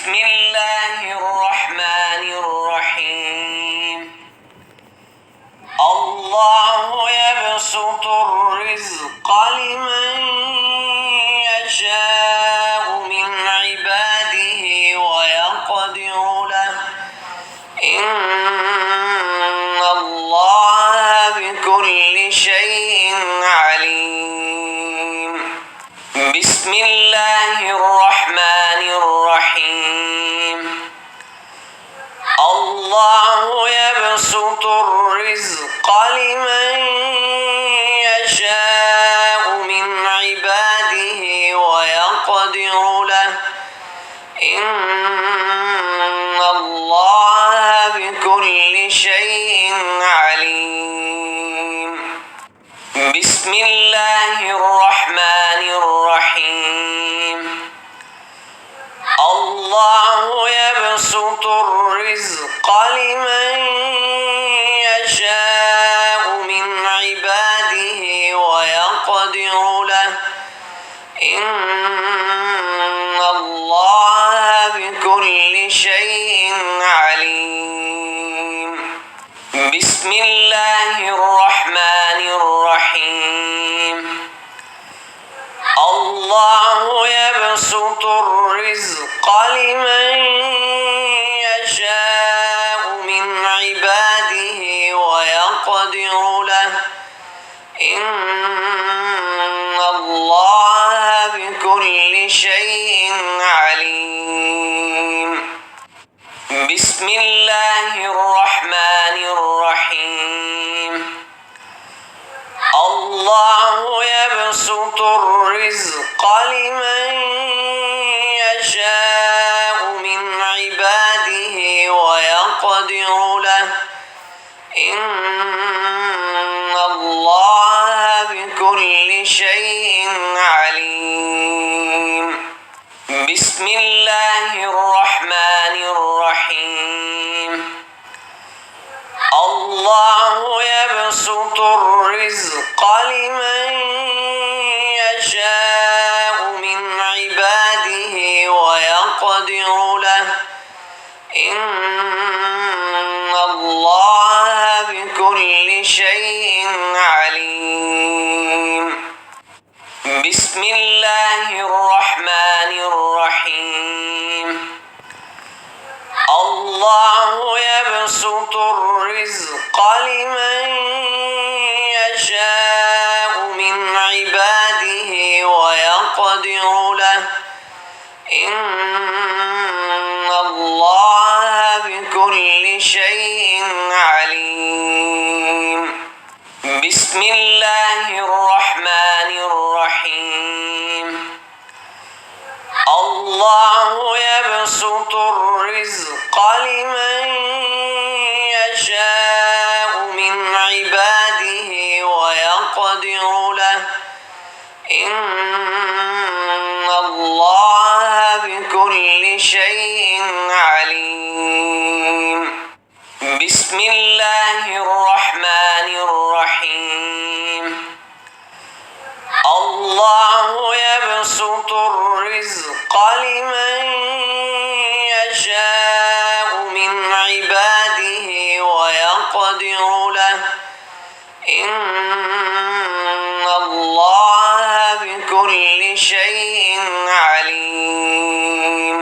بسم الله الرحمن الرحيم. الله يبسط الرزق لمن يشاء من عباده ويقدر له إن الله بكل شيء عليم. بسم الله الرحمن الرحيم. الله يبسط الرزق لمن يشاء من عباده ويقدر له إن الله بكل شيء عليم. بسم الله الرحمن الرحيم. الله يبسط الرزق لمن يشاء من عباده ويقدر له إن الله بكل شيء عليم. بسم الله الرحمن الرحيم. الله يبسط الرزق لمن يشاء من عباده ويقدر له إن الله بكل شيء عليم. بسم الله الرحمن الرحيم. الله يبسط الرزق لمن يشاء من عباده ويقدر له إن الله بكل شيء عليم. بسم الله الرحمن الرحيم. الله يبسط الرزق لمن يشاء من عباده ويقدر له إن الله بكل شيء عليم. بسم الله الرحمن الرحيم. الله يبسط الرزق لمن يشاء من عباده ويقدر له إن الله بكل شيء عليم. بسم الله الرحمن الرحيم. الله يبسط الرزق لمن يشاء من عباده ويقدر له إن الله بكل شيء عليم. بسم الله الرحمن الرحيم. الله يبسط الرزق لمن يشاء من عباده ويقدر له إن الله بكل شيء عليم.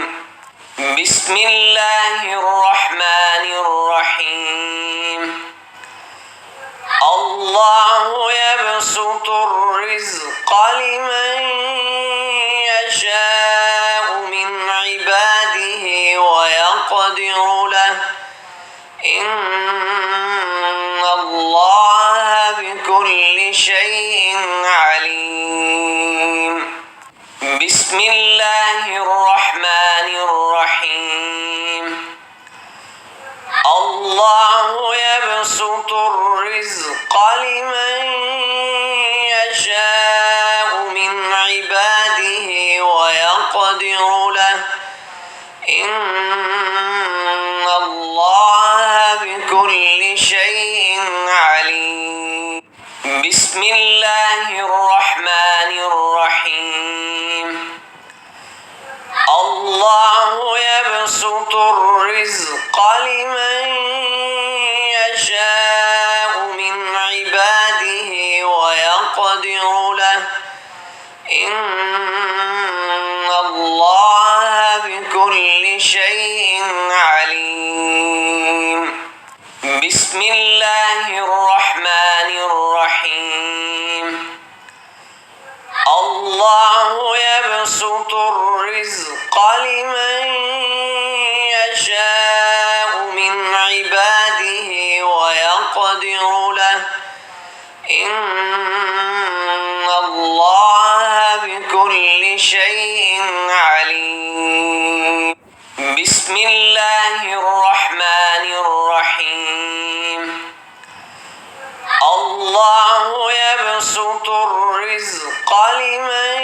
بسم الله الرحمن الرحيم. الله يبسط الرزق لمن يشاء من عباده ويقدر له إن الله بكل شيء عليم. بسم الله الرحمن الرحيم. الله يبسط الرزق لمن يشاء من عباده ويقدر له إن الله بكل شيء عليم. بسم الله الرحمن الرحيم. الله إن الله بكل شيء عليم. بسم الله الرحمن الرحيم. الله يبسط الرزق لمن يشاء من عباده ويقدر له إن الله بكل شيء عليم. بسم الله الرحمن الرحيم. الله يبسط الرزق لمن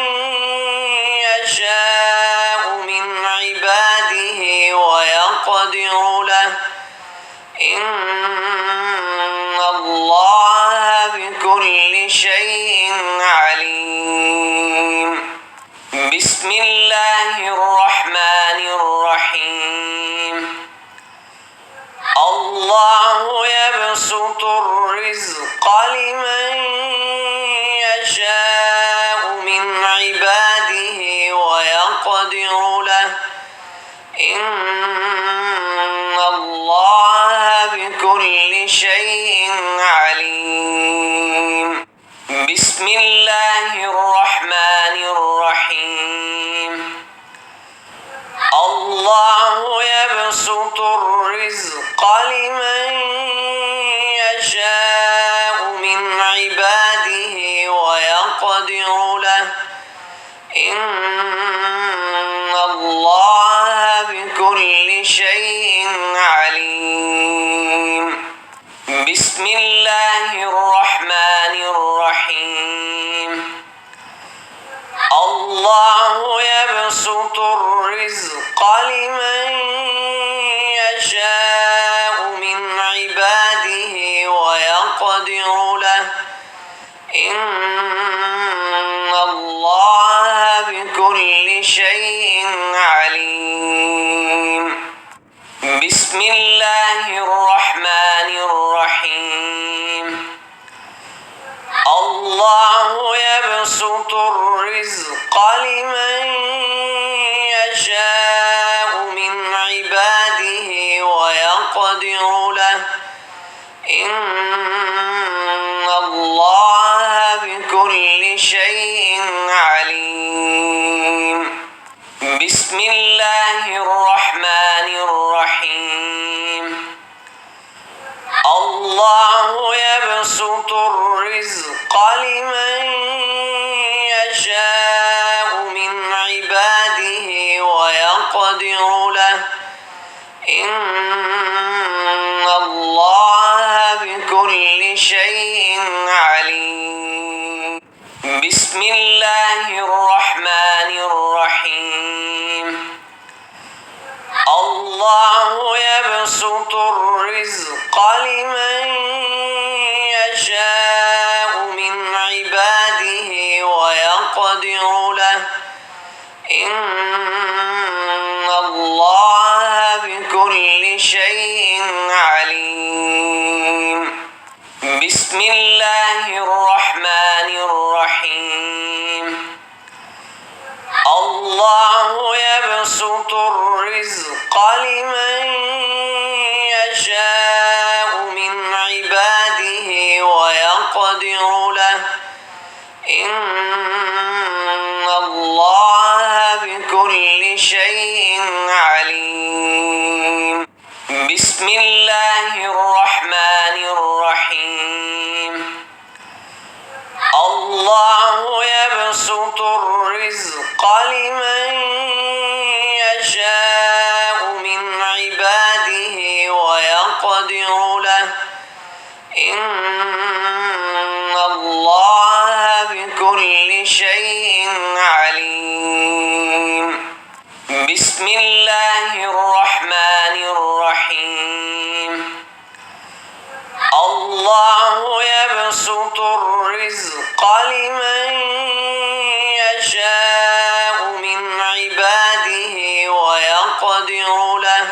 يشاء من عباده ويقدر له إن الله بكل شيء عليم. بسم الله الرحمن الرحيم. الله يبسط الرزق لمن يشاء من عباده ويقدر له إن الله بكل شيء عليم. بسم الله الرحمن الرحيم. الله يبسط الرزق لمن يشاء من عباده ويقدر له إن الله بكل شيء عليم. بسم الله الرحمن الرحيم. الله يبسط الرزق لمن يشاء من عباده ويقدر له إن الله بكل شيء عليم. بسم الله الرحمن الرحيم. الله يبسط الرزق لمن يشاء من عباده ويقدر له إن الله بكل شيء عليم. بسم الله الرحمن الرحيم. الله يبسط الرزق لمن يشاء من عباده ويقدر له إن الله بكل شيء عليم. بسم الله الرحمن الرحيم. الله يبسط الرزق لمن يشاء من عباده ويقدر له إن الله بكل شيء عليم. بسم الله الرحمن الرحيم. الله يبسط الرزق لمن يشاء من عباده ويقدر له إن الله بكل شيء عليم. بسم الله الرحمن الرحيم. الله يبسط الرزق لمن يشاء من عباده ويقدر له إن الله بكل شيء عليم. بسم الله الرحمن الرحيم. الله يبسط الرزق لمن يشاء من عباده ويقدر له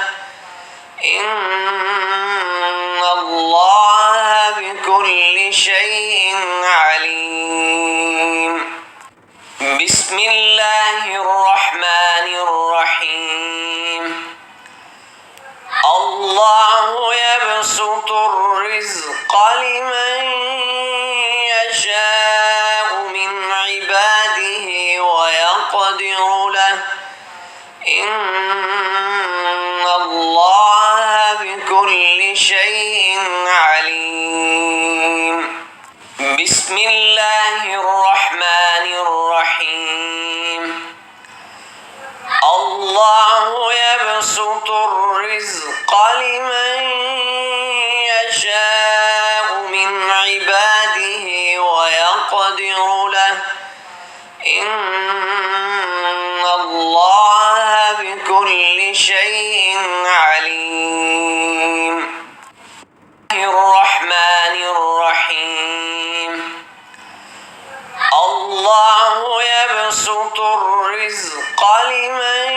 إن الله بكل شيء عليم. بسم الله الرحمن الرحيم الله يبسط الرزق لمن يشاء من عباده ويقدر له إن الله بكل شيء عليم بسم الله الرحمن الرحيم الله يبسط الرزق لمن يشاء من عباده ويقدر له إن الله بكل شيء عليم الرحمن الرحيم الله يبسط الرزق لمن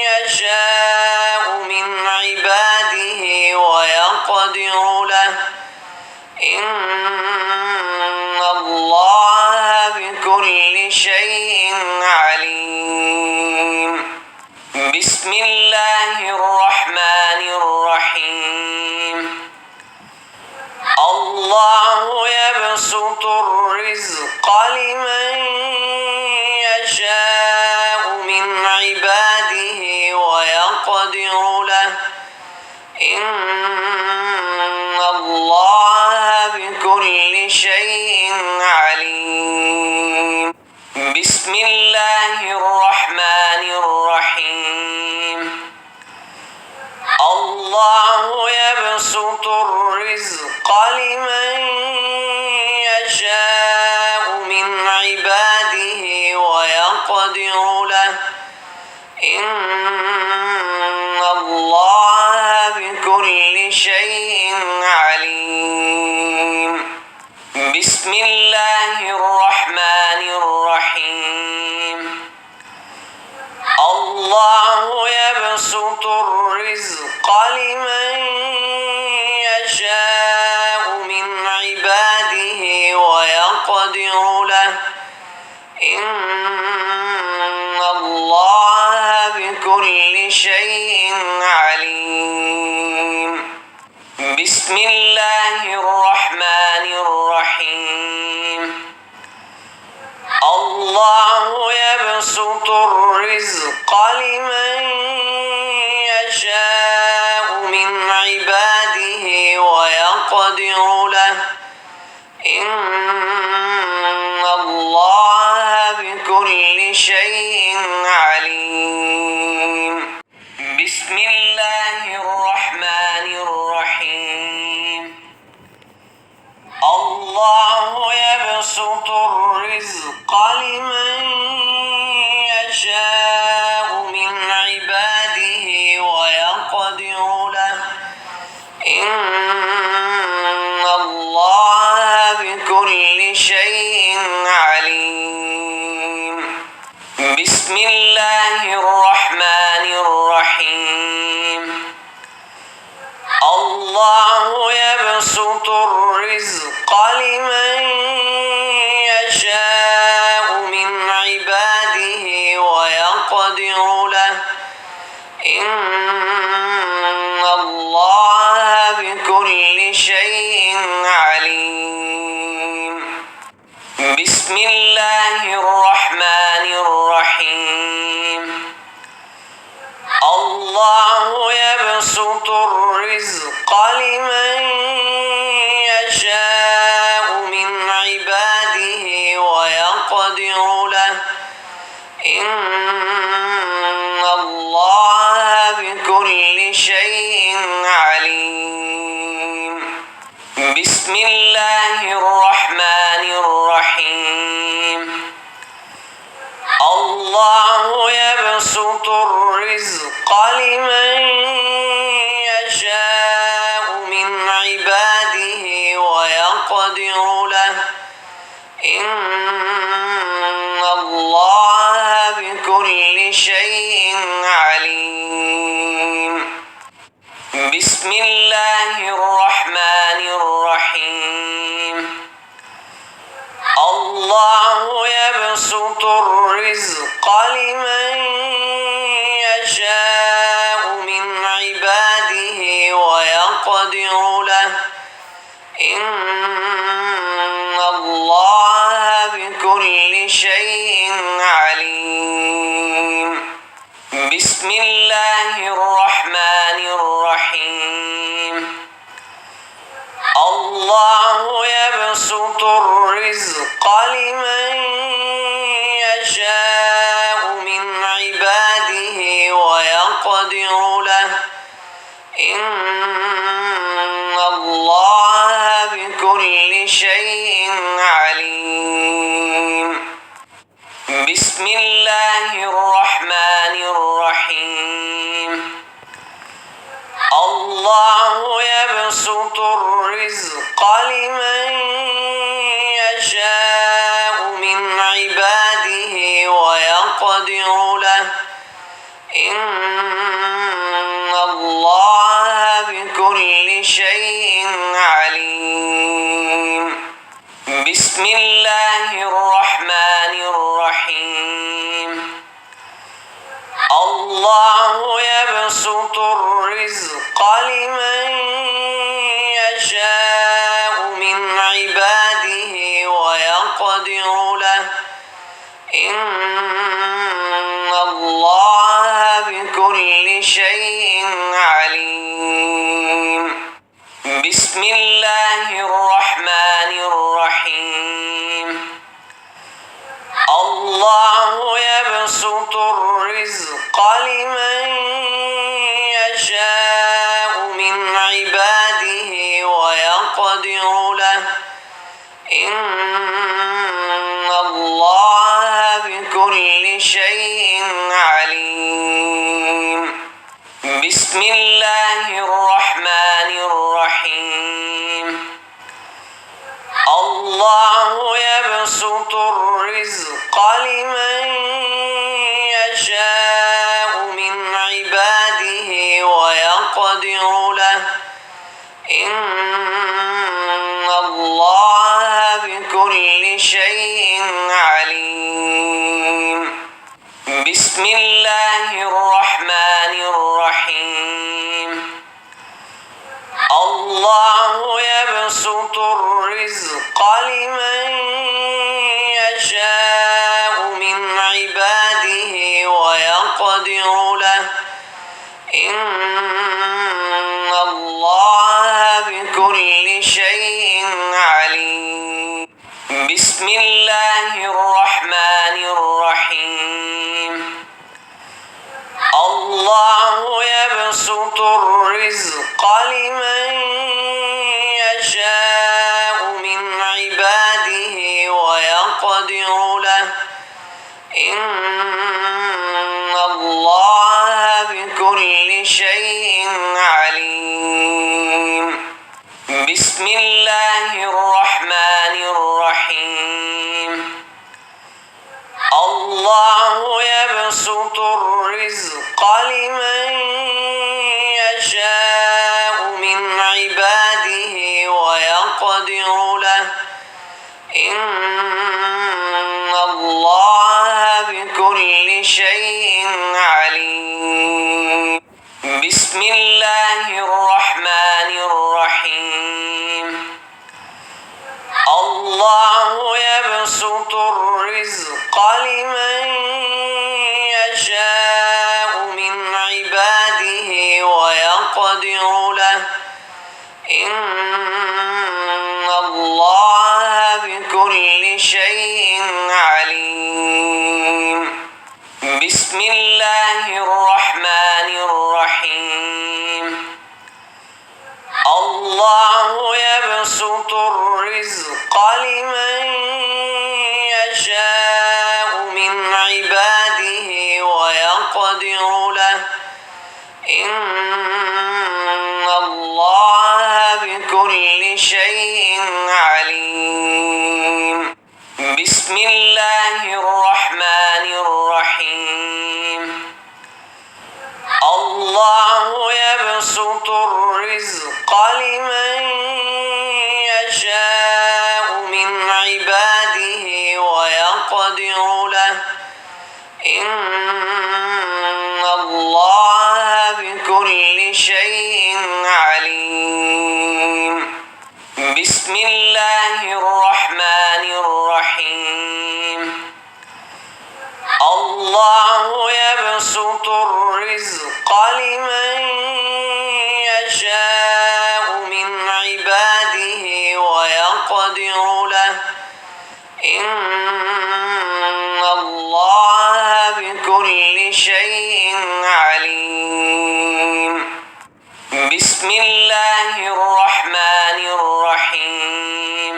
يشاء من عباده ويقدر له إن الله بكل شيء عليم بسم الله الرحمن الرحيم الله يبسط الرزق لمن يشاء من عباده ويقدر له إن الله بكل شيء عليم بسم الله الرحمن الرحيم الله يبسط الرزق لمن يشاء من عباده ويقدر له إن الله بكل شيء عليم بسم الله الرحمن الرحيم الله يبسط الرزق لمن يشاء من عباده ويقدر له إن الله بكل شيء عليم بسم الله الرحمن الرحيم الله يبسط الرزق لمن يشاء من عباده ويقدر له إن الله بكل شيء عليم بسم الله الرحمن الرحيم الله يبسط الرزق لمن يشاء من عباده ويقدر له إن الله بكل شيء عليم بسم الله الرحمن الرحيم الله يبسط الرزق لمن يشاء من عباده ويقدر له إن الله بكل شيء عليم بسم الله الرحمن الرحيم الله يبسط الرزق لمن يشاء من عباده ويقدر له إن الله بكل شيء عليم بسم الله الرحمن الرحيم الله يبسط الرزق لمن يشاء من عباده ويقدر له إن الله بكل شيء عليم بسم الله الرحمن الرحيم الله الله يبسط الرزق لمن يشاء من عباده ويقدر له إن الله بكل شيء عليم. بسم الله الرحمن الرحيم. الله يبسط الرزق لمن يشاء من عباده ويقدر له إن الله بكل شيء عليم. بسم الله الرحمن الرحيم. الله يبسط الرزق لمن يشاء من عباده ويقدر له إن الله بكل شيء عليم. بسم الله الرحمن الرحيم. الله يبسط الرزق لمن يشاء من عباده ويقدر له إن الله بكل شيء عليم. بسم الله الرحمن الرحيم. الله يبسط الرزق لمن يشاء من عباده ويقدر له إن الله بكل شيء عليم. بسم الله الرحمن الرحيم. الله يبسط الرزق لمن يشاء من عباده ويقدر له إن الله بكل شيء عليم. بسم الله الرحمن الرحيم. الله يبسط الرزق لمن يشاء من عباده ويقدر له إن الله بكل شيء عليم. بسم الله الرحمن الرحيم. الله يبسط الرزق لمن يشاء من عباده ويقدر له إن الله بكل شيء عليم. بسم الله الرحمن الرحيم. الله يبسط الرزق لمن يشاء من عباده ويقدر له إن الله بكل شيء عليم. بسم الله الرحمن الرحيم. الله يبسط الرزق لمن يشاء من عباده ويقدر له إن الله بكل شيء عليم. بسم الله الرحمن الرحيم. الله يبسط الرزق لمن يشاء من عباده ويقدر له إن الله بكل شيء عليم. بسم الله الرحمن الرحيم. الله يبسط الرزق لمن يشاء من عباده بكل شيء عليم. بسم الله الرحمن الرحيم. الله يبسط الرزق لمن يشاء من عباده ويقدر له إن الله بكل شيء عليم. بسم الله الرحمن الرحيم.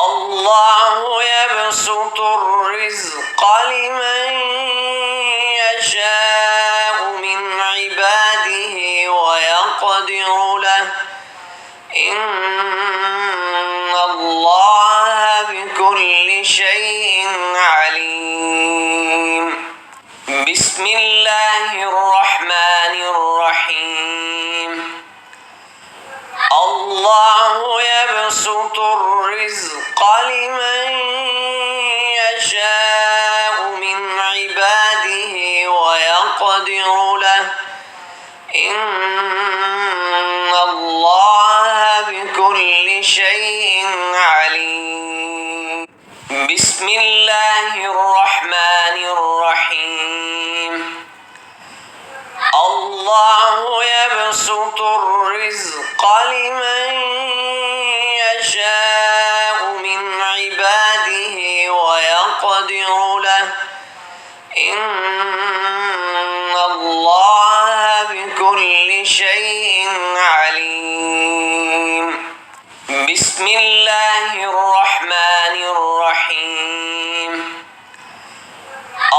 الله يبسط الرزق لمن يشاء من عباده ويقدر له إن الله بكل شيء عليم. بسم الله الرحمن الرحيم. الله يبسط الرزق لمن يشاء من عباده ويقدر له إن الله بكل شيء عليم. بسم الله الرحمن الرحيم. الله يبسط الرزق لمن يشاء من عباده ويقدر له إن الله بكل شيء عليم. بسم الله الرحمن الرحيم.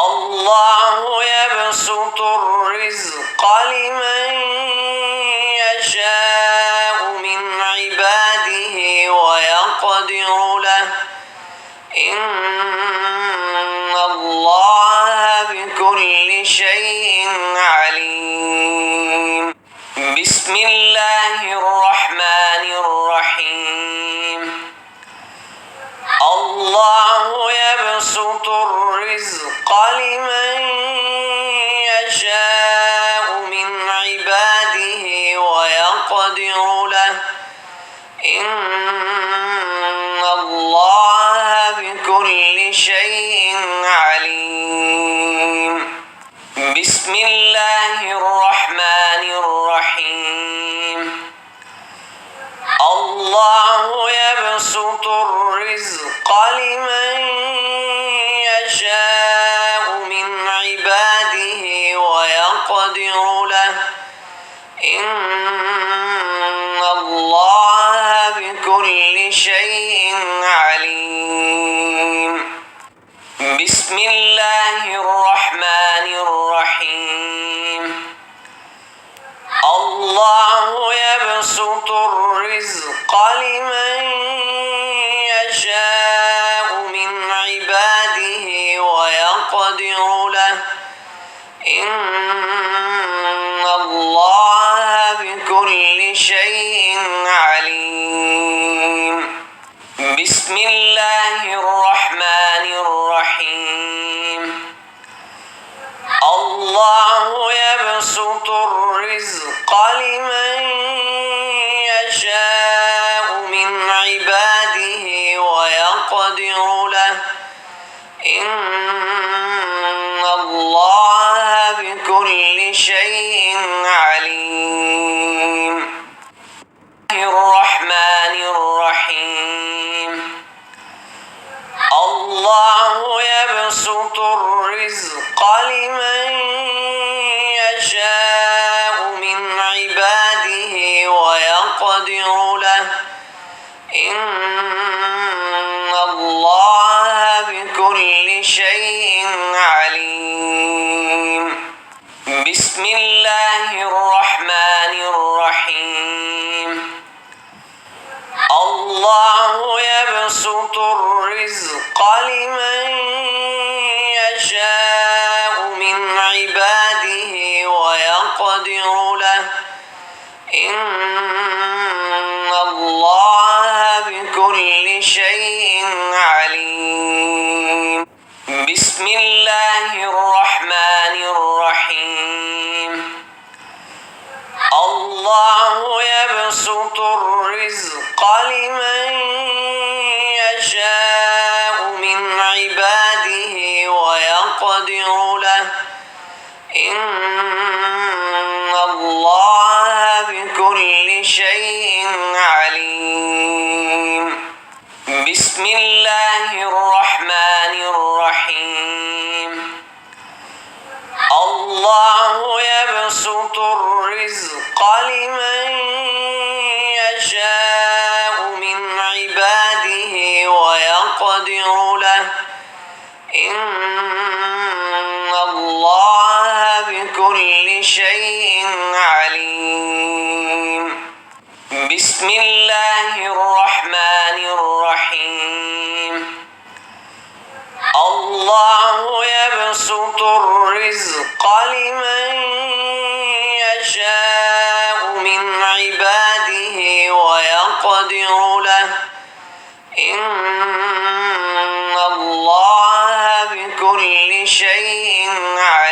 الله يبسط الرزق لمن يشاء من عباده ويقدر له إن الله بكل شيء عليم. بسم الله الرحمن الرحيم. الله يبسط الرزق لمن يشاء من عباده ويقدر له إن الله بكل شيء عليم. بسم الله الرحمن الرحيم. الله يبسط الرزق لمن يشاء من عباده ويقدر له إن الله بكل شيء عليم. بسم الله الرحمن الرحيم. الله يبسط الرزق لمن يشاء من عباده ويقدر له إن الله بكل شيء عليم. بسم الله الرحمن الرحيم. الله يبسط الرزق لمن يشاء من عباده ويقدر له إن الله بكل شيء عليم. الرحمن الرحيم. الله يبسط الرزق لمن يشاء من عباده ويقدر له إن الله بكل شيء عليم. بسم الله الرحمن الرحيم. الله يبسط الرزق لمن يشاء من عباده ويقدر له إن الله بكل شيء عليم. بسم الله الرحمن الرحيم. إن الله بكل شيء عليم. بسم الله الرحمن الرحيم. الله يبسط الرزق لمن يشاء من عباده ويقدر له. إن الله بكل شيء عليم. بسم الله الرحمن الرحيم. الله يبسط الرزق لمن يشاء من عباده ويقدر له. إن الله بكل شيء عليم.